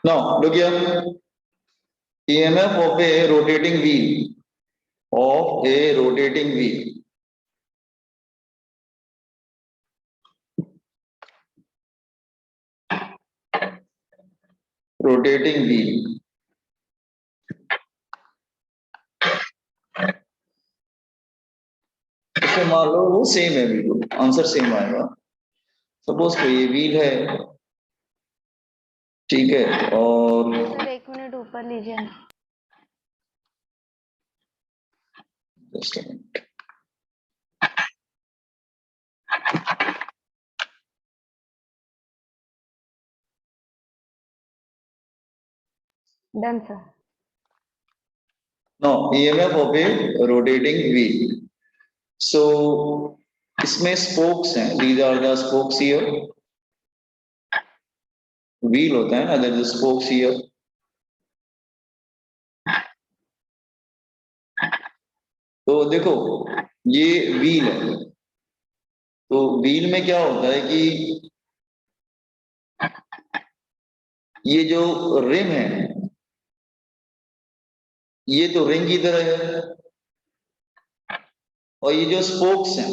Now, look here. EMF of a rotating wheel. Of a rotating wheel. Rotating wheel. इससे मान लो वो same है, बिल्कुल आंसर सेम आएगा। सपोज कोई ये व्हील है, ठीक है, और सर 1 मिनट ऊपर लीजिए ना। Just a minute. Done sir. Now, EMF of a rotating wheel. So, इसमें spokes हैं. These are the spokes here. Wheel होता है ना, there is spokes here. तो देखो ये व्हील है, तो व्हील में क्या होता है कि ये जो रिम है ये तो रिंग की तरह है, और ये जो स्पोक्स हैं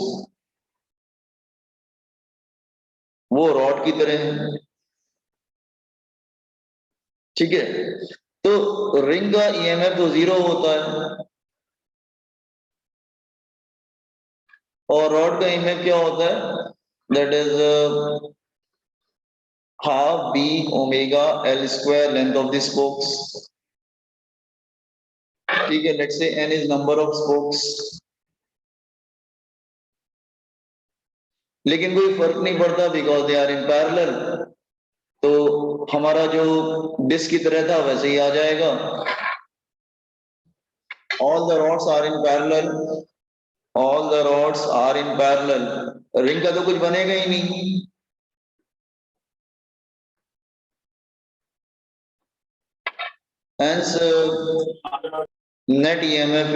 वो रॉड की तरह है, ठीक है। तो रिंग का ईएमएफ तो 0 होता है, और रॉड का ईएमएफ क्या होता है, that is half B omega L square length of the spokes, ठीक है। Let's say N is number of spokes, लेकिन कोई फर्क नहीं पड़ता because they are in parallel. तो हमारा जो डिस्क की तरह था वैसे ही आ जाएगा। All the rods are in parallel, all the rods are in parallel. Ring का तो कुछ बनेगा ही नहीं। Hence, net EMF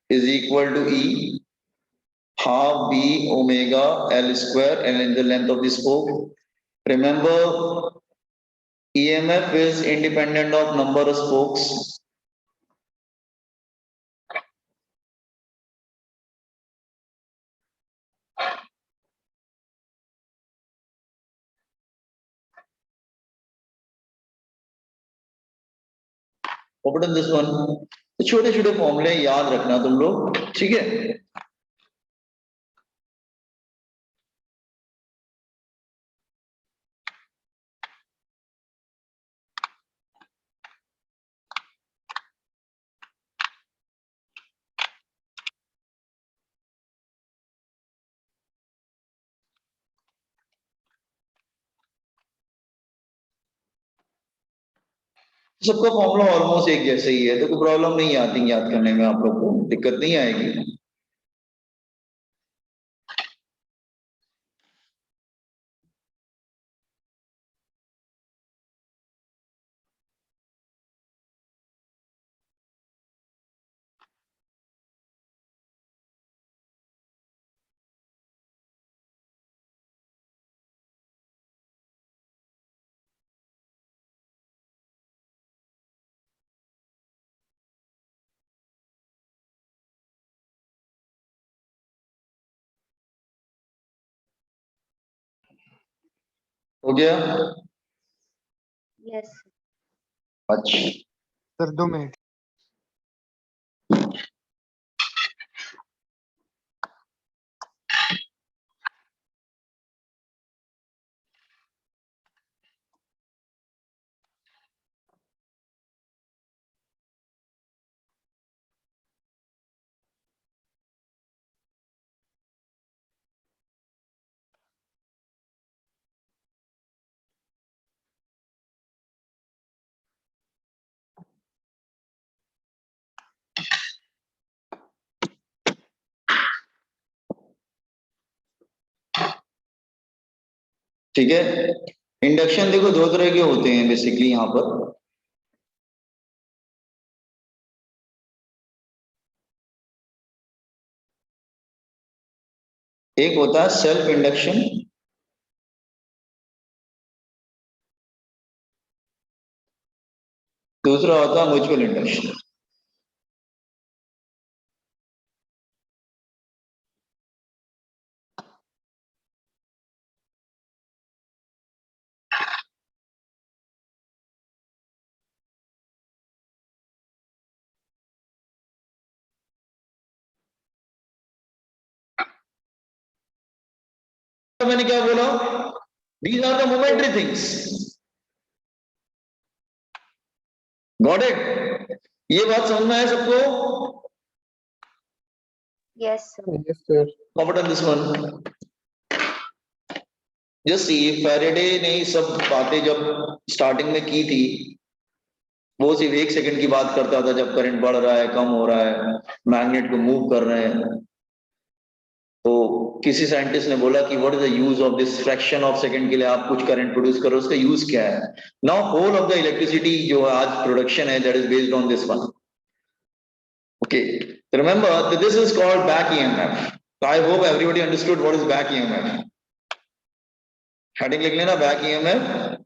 is equal to E half B omega L square, L in the length of the spoke. Remember, EMF is independent of number of spokes. Open this one. छोटे छोटे फॉर्मूले याद रखना तुम लोग, ठीक है। सबका फॉर्मूला ऑलमोस्ट एक जैसे ही है, तो कोई प्रॉब्लम नहीं आती याद करने में, आप लोग को दिक्कत नहीं आएगी। हो गया? यस अच्छा सर 2 मिनट। ठीक है। इंडक्शन देखो दो तरह के होते हैं बेसिकली यहाँ पर। एक होता है सेल्फ इंडक्शन, दूसरा होता है म्यूचुअल इंडक्शन। मैंने क्या बोला? These are the momentary things. Got it? ये बात समझ में आया सबको? Yes, sir. Yes, sir. कॉपट on this one. Just see, Faraday ने ये सब बातें जब स्टार्टिंग में की थी, वो सिर्फ 1 सेकंड की बात करता था, जब करंट बढ़ रहा है, कम हो रहा है, मैग्नेट को मूव कर रहे हैं। तो किसी साइंटिस्ट ने बोला कि what is the use of this fraction of second के लिए आप कुछ करंट प्रोड्यूस करो, उसका यूज क्या है? Now whole of the electricity जो आज प्रोडक्शन है, that is based on this one. Okay, remember this is called back EMF. I hope everybody understood what is back EMF. Heading लिख लेना, back EMF.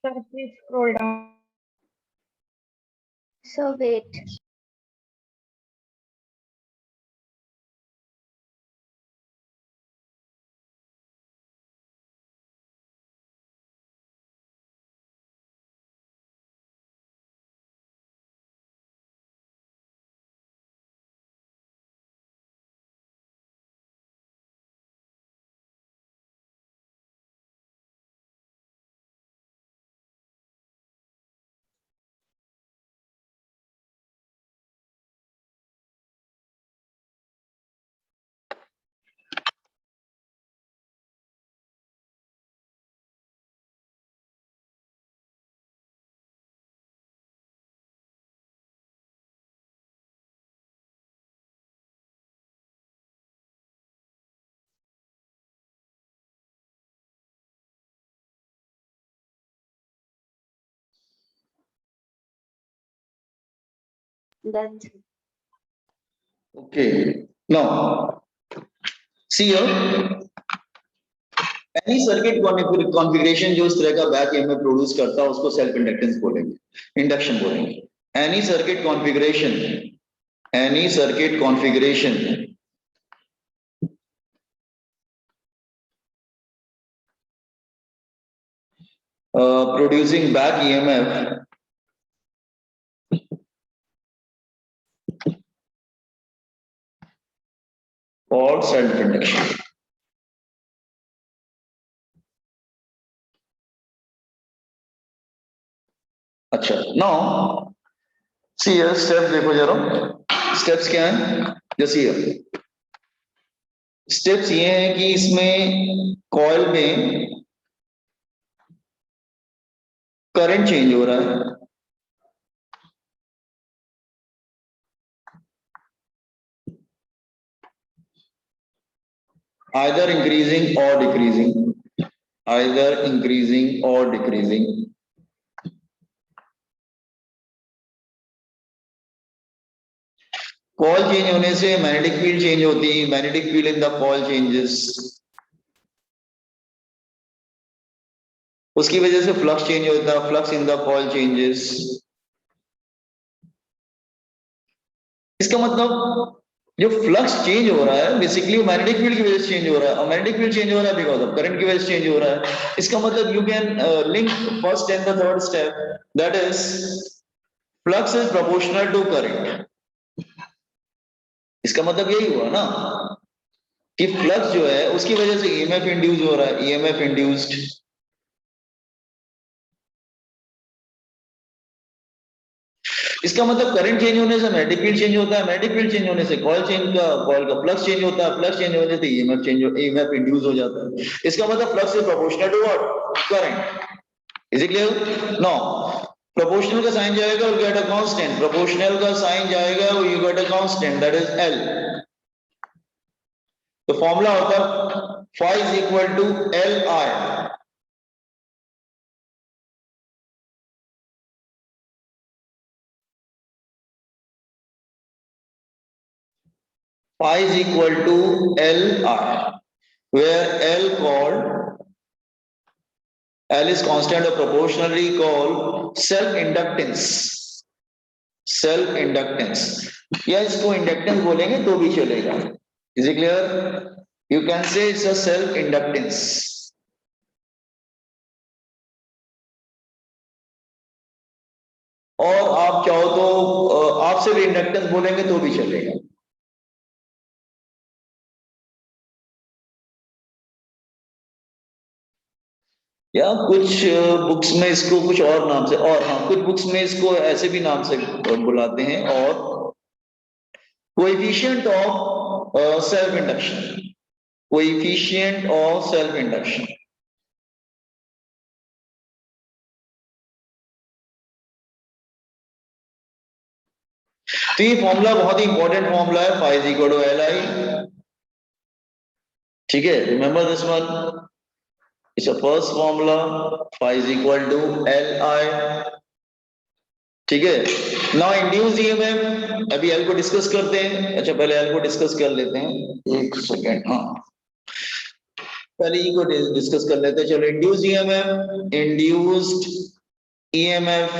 Sir, please scroll down. So wait. Done, sir. Okay. Now, see here. Any circuit configuration जो इस तरह का back EMF produce करता है उसको self inductance बोलेंगे, इंडक्शन बोलेंगे. Any circuit configuration producing back EMF or self induction. अच्छा, now see here steps देखो जरा, steps क्या है? जैसे ये स्टेप्स ये हैं कि इसमें कॉइल में करंट चेंज हो रहा है, either increasing or decreasing, either increasing or decreasing. Call change होने से मैग्नेटिक फील्ड चेंज होती है, magnetic field in the call changes, उसकी वजह से फ्लक्स चेंज होता है, flux in the call changes. इसका मतलब जो फ्लक्स चेंज हो रहा है बेसिकली मैग्नेटिक फील्ड की वजह से चेंज हो रहा है, और मैग्नेटिक फील्ड चेंज हो रहा है बिकॉज ऑफ करंट की वजह से चेंज हो रहा है. इसका मतलब you can link first and the third step, that is flux is proportional to current. इसका मतलब यही हुआ ना कि फ्लक्स जो है उसकी वजह से ईएमएफ इंड्यूस हो रहा है, ईएमएफ इंड्यूस्ड. इसका मतलब करंट चेंज होने से मैग्नेटिक फील्ड चेंज होता है, मैग्नेटिक फील्ड चेंज होने से कॉइल का फ्लक्स चेंज होता है, फ्लक्स चेंज होने से ईएमएफ ईएमएफ इंड्यूस हो जाता है. इसका मतलब flux is proportional to what? Current. Is it clear? No, proportional का साइन जाएगा और गेट अ कांस्टेंट, प्रोपोर्शनल का साइन जाएगा और you get a constant that is L. तो फॉर्मूला होता है phi is equal to Li. Phi is equal to Li, where L is constant or proportionally called self-inductance. Self-inductance या इसको inductance बोलेंगे तो भी चलेगा. Is it clear? You can say it's a self-inductance. और आप चाहो तो आप सिर्फ इंडक्टेंस बोलेंगे तो भी चलेगा. या कुछ बुक्स में इसको कुछ और नाम से, और हाँ कुछ बुक्स में इसको ऐसे भी नाम से बुलाते हैं, और coefficient of self induction, coefficient of self induction. तो ये फॉर्मूला बहुत ही इंपॉर्टेंट फॉर्मूला है, phi is equal to Li. ठीक है, remember this one. It's a first formula, phi is equal to Li. ठीक है. नाउ इंड्यूस ईएमएफ, अभी L को डिस्कस करते हैं. अच्छा पहले एल को डिस्कस कर लेते हैं, एक सेकेंड. हाँ पहले ई को डिस्कस कर लेते हैं. चलो induce EMF, induced EMF,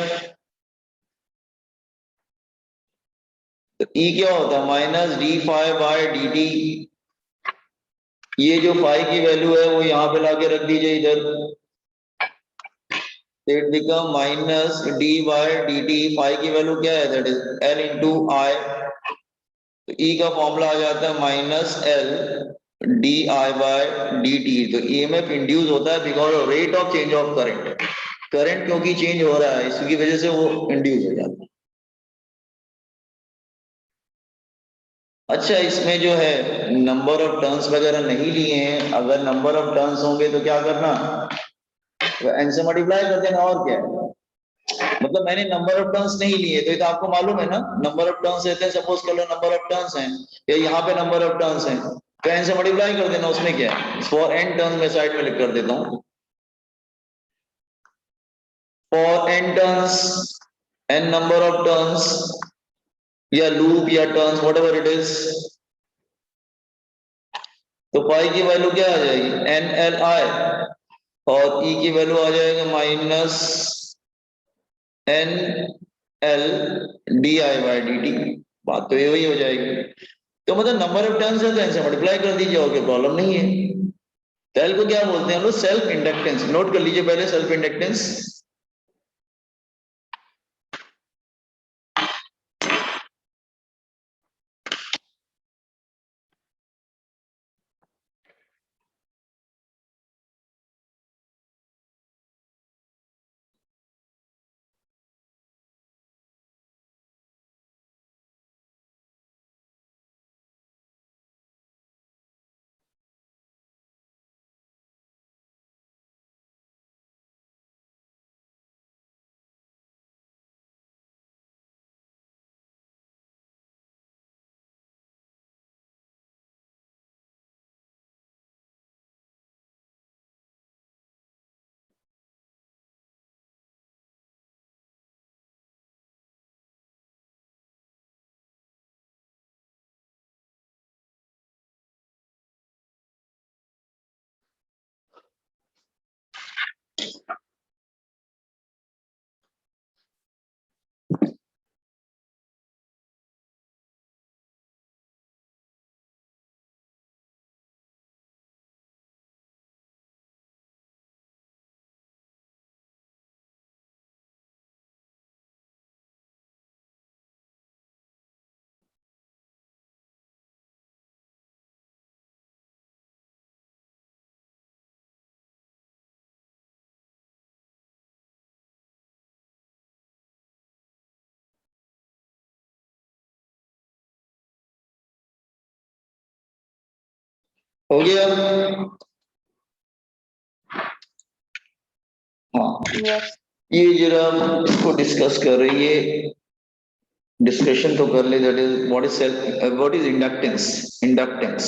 E क्या होता है? Minus D phi by D T. ये जो फाई की वैल्यू है वो यहां पे लाके रख दीजिए इधर. It become minus D by D T. Phi की वैल्यू क्या है? That is L into I. तो ई का फॉर्मूला आ जाता है minus L D I by D T. तो ईएमएफ इंड्यूस होता है because of rate of change of current. Current क्योंकि चेंज हो रहा है इसकी वजह से वो इंड्यूस हो जाता है. अच्छा इसमें जो है नंबर ऑफ टर्न्स वगैरह नहीं लिए हैं. अगर नंबर ऑफ टर्न्स होंगे तो क्या करना? एन से मल्टीप्लाई कर देना, और क्या है. मतलब मैंने नंबर ऑफ टर्न्स नहीं लिए तो ये तो आपको मालूम है ना, नंबर ऑफ टर्न्स रहते हैं. सपोज कर लो नंबर ऑफ टर्न्स हैं, या यहाँ पे नंबर ऑफ टर्न्स हैं, तो एन से मल्टीप्लाई कर देना, उसमें क्या है. फॉर एन टर्न्स में साइड में लिख कर देता हूँ. For N turns, N number of turns, या लूप या टर्न्स व्हाटएवर इट इज। तो पाई की वैल्यू क्या आ जाएगी, एन एल आई, और ई की वैल्यू आ जाएगा minus N L D I by D T. बात तो ये वही हो जाएगी। तो मतलब नंबर ऑफ टर्न्स है तो इनसे मल्टीप्लाई कर दीजिए और कोई प्रॉब्लम नहीं है। सेल को क्या बोलते हैं हम लोग, सेल्फ इंडक्टेंस। नोट कर लीजिए पहले सेल्फ इंडक्टेंस। हो गया। हाँ, Yes. ये जरा हम इसको डिस्कस कर रही है, डिस्कशन तो कर ले। That is what is self, what is inductance. Inductance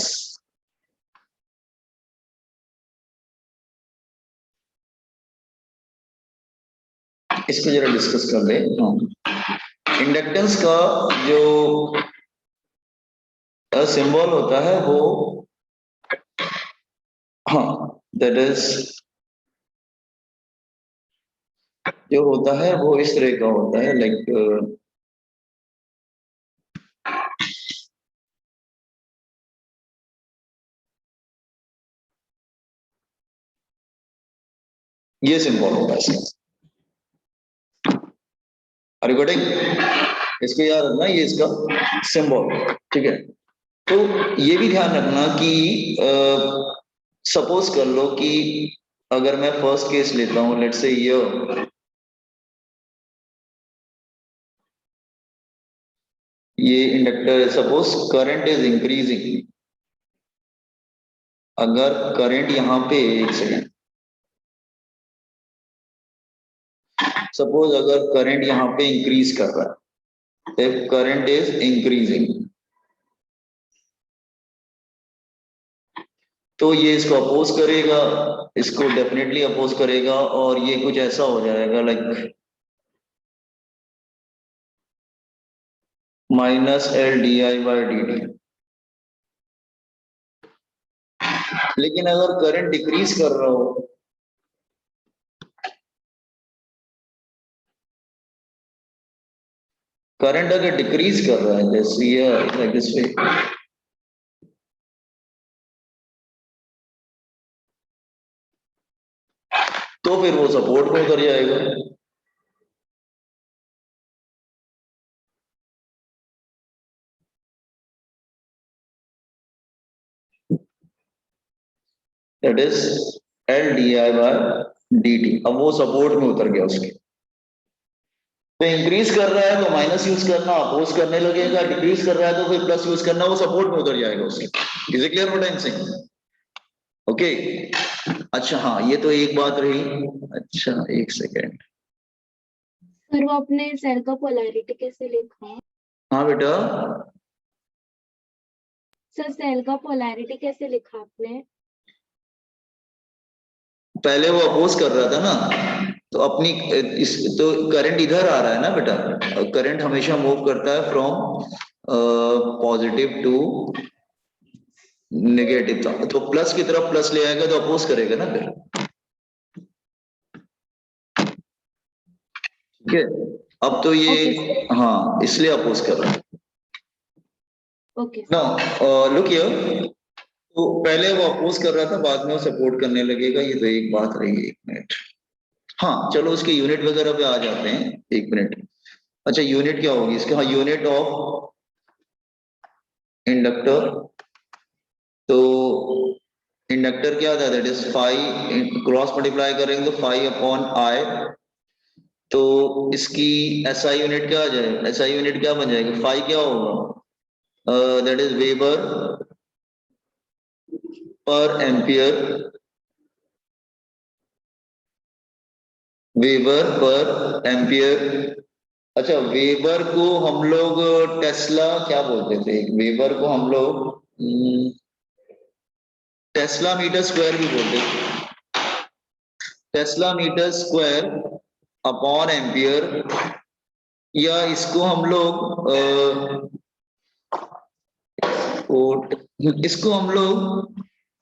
इसको जरा डिस्कस कर ले। हाँ, इंडक्टेंस का जो सिंबल होता है वो, हाँ, दैट इज जो होता है वो इस तरह का होता है, लाइक ये सिंबल होगा इसका। रिकॉर्डिंग, इसको याद रखना, ये इसका सिंबल, ठीक है। तो ये भी ध्यान रखना कि सपोज कर लो कि अगर मैं फर्स्ट केस लेता हूं, लेट्स से ये inductor, suppose current is increasing. अगर करंट यहां पे, एक सेकेंड, सपोज अगर करंट यहां पे इंक्रीज कर रहा है, इफ करंट इज इंक्रीजिंग, तो ये इसको अपोज करेगा, इसको डेफिनेटली अपोज करेगा, और ये कुछ ऐसा हो जाएगा like minus L D I by D T. लेकिन अगर करंट डिक्रीज कर रहा हो, करंट अगर डिक्रीज कर रहा है, जैसे ये लाइक दिस वे, तो फिर वो सपोर्ट में उतर जाएगा। That is L D I by D T. अब वो सपोर्ट में उतर गया उसके। तो इंक्रीज कर रहा है तो माइनस यूज करना, अपोज करने लगेगा। डिक्रीज कर रहा है तो फिर प्लस यूज करना, वो सपोर्ट में उतर जाएगा उसके। Is it clear what I am saying? Okay. अच्छा, हाँ, ये तो एक बात रही। अच्छा, एक सेकेंड। सर वो अपने सेल का पोलैरिटी कैसे लिखा है? हाँ बेटा, सर सेल का पोलैरिटी कैसे लिखा आपने? पहले वो अपोज कर रहा था ना, तो अपनी इस तो करंट इधर आ रहा है ना बेटा, करंट हमेशा मूव करता है फ्रॉम पॉजिटिव टू नेगेटिव, तो प्लस की तरफ प्लस ले आएगा तो अपोज करेगा ना फिर, ठीक है। अब तो ये Okay, हाँ इसलिए अपोज कर रहा है। okay, नाउ लुक हियर, तो पहले वो अपोज कर रहा था, बाद में वो सपोर्ट करने लगेगा, ये तो एक बात रही। एक मिनट, हाँ चलो उसके यूनिट वगैरह पे आ जाते हैं, एक मिनट। अच्छा यूनिट क्या होगी इसके, हाँ यूनिट ऑफ इंडक्टर, तो इंडक्टर क्या था, दैट इज 5 क्रॉस मल्टीप्लाई करेंगे तो 5/I, तो इसकी एसआई यूनिट क्या आ जाएगा, एसआई यूनिट क्या बन जाएगा, 5 क्या होगा, दैट इज वेबर पर एम्पियर, वेबर पर एम्पियर। अच्छा वेबर को हम लोग टेस्ला क्या बोलते थे, वेबर को हम लोग टेस्ला मीटर स्क्वायर भी बोलते थे, tesla metre square upon ampere, या इसको हम लोग इसको हम लोग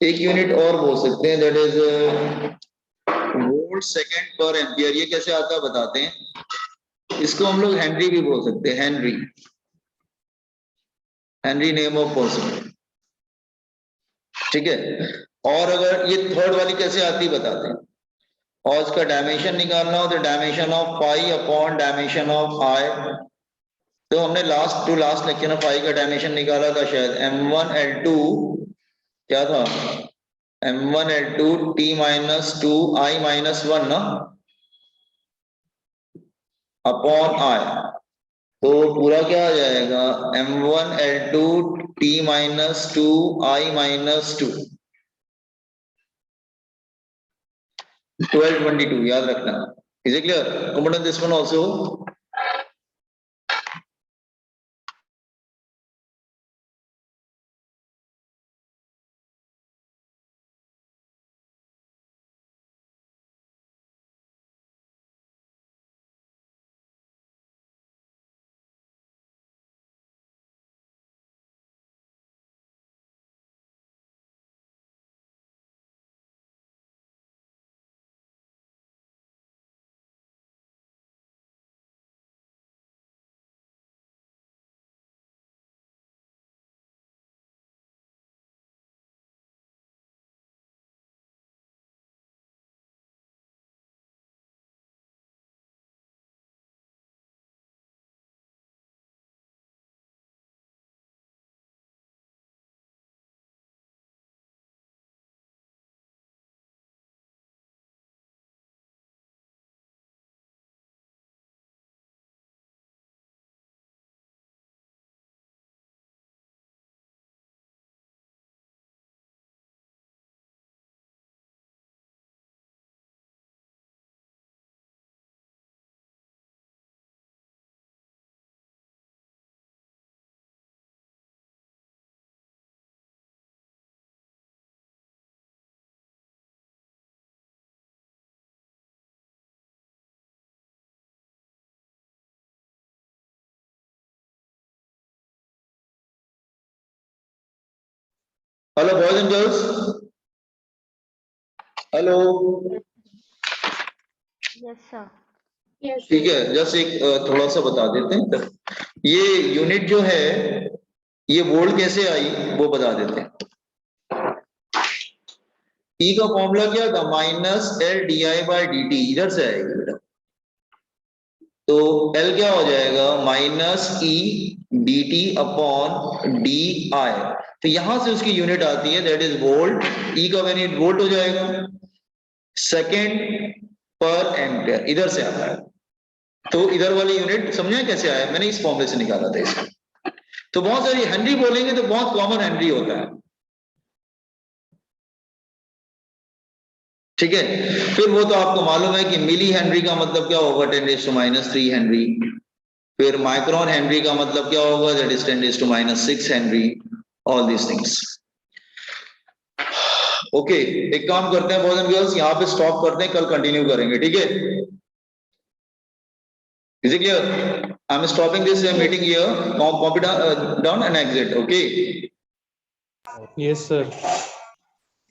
एक यूनिट और बोल सकते हैं, दैट इज वोल्ट सेकेंड पर एम्पियर। ये कैसे आता है बताते हैं, इसको हम लोग हेनरी भी बोल सकते हैं, Henry, Henry name of person, ठीक है। और अगर ये थर्ड वाली कैसे आती है बताते हैं, और इसका डायमेंशन निकालना हो तो dimension of pi upon dimension of I, तो हमने लास्ट लेक्चर में पाई का डायमेंशन निकाला था शायद, m1l2 क्या था, m1l2 t-2 i-1 ना अपॉन आई, तो पूरा क्या आ जाएगा, m1l2 t-2 i-2 1222, याद रखना। Is it clear, comment on this one also। Hello boys and girls, hello, Yes, sir. yes, ठीक है। जस्ट एक थोड़ा सा बता देते हैं, ये यूनिट जो है ये वोल्ट कैसे आई वो बता देते हैं। ई का फॉर्मूला क्या था, -L/di/dt, इधर से आएगी बेटा, तो L क्या हो जाएगा, -E/dt अपॉन di, तो यहां से उसकी यूनिट आती है, दैट इज वोल्ट, ई का वैल्यू वोल्ट हो जाएगा, सेकेंड पर एम्पियर इधर से आता है, तो इधर वाली यूनिट समझे कैसे आया, मैंने इस फॉर्मूले से निकाला था इसको। तो बहुत सारी हेनरी बोलेंगे तो बहुत कॉमन हेनरी होता है, ठीक है। फिर वो तो आपको मालूम है कि मिली हेनरी का मतलब क्या होगा, 10⁻³ हेनरी, फिर माइक्रोन हेनरी का मतलब क्या होगा, that is 10⁻6 Henry, all these things. Okay, एक काम करते हैं बॉयज एंड गर्ल्स, यहाँ पे स्टॉप करते हैं, कल कंटिन्यू करेंगे, ठीक है। Is it clear? I'm stopping this meeting here. Copy down and exit. Okay. Yes, sir.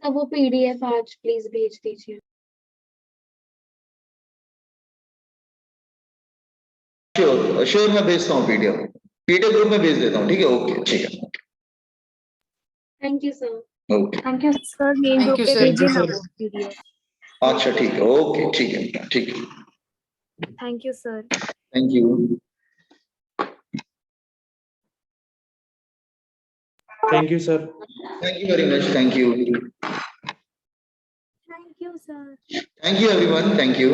Sir वो PDF आज प्लीज भेज दीजिए. श्योर मैं भेजता हूँ पीडीएफ ग्रुप में भेज देता हूँ. ठीक है. ओके. ठीक है. Thank you sir. Okay. Thank you sir. Main group पे Thank you, भेजिए ना sir. वो PDF. अच्छा ठीक है. ओके. ठीक है. ठीक है. Thank you sir. Thank you. Thank you, sir. Thank you very much. Thank you. Thank you sir. Thank you everyone. Thank you.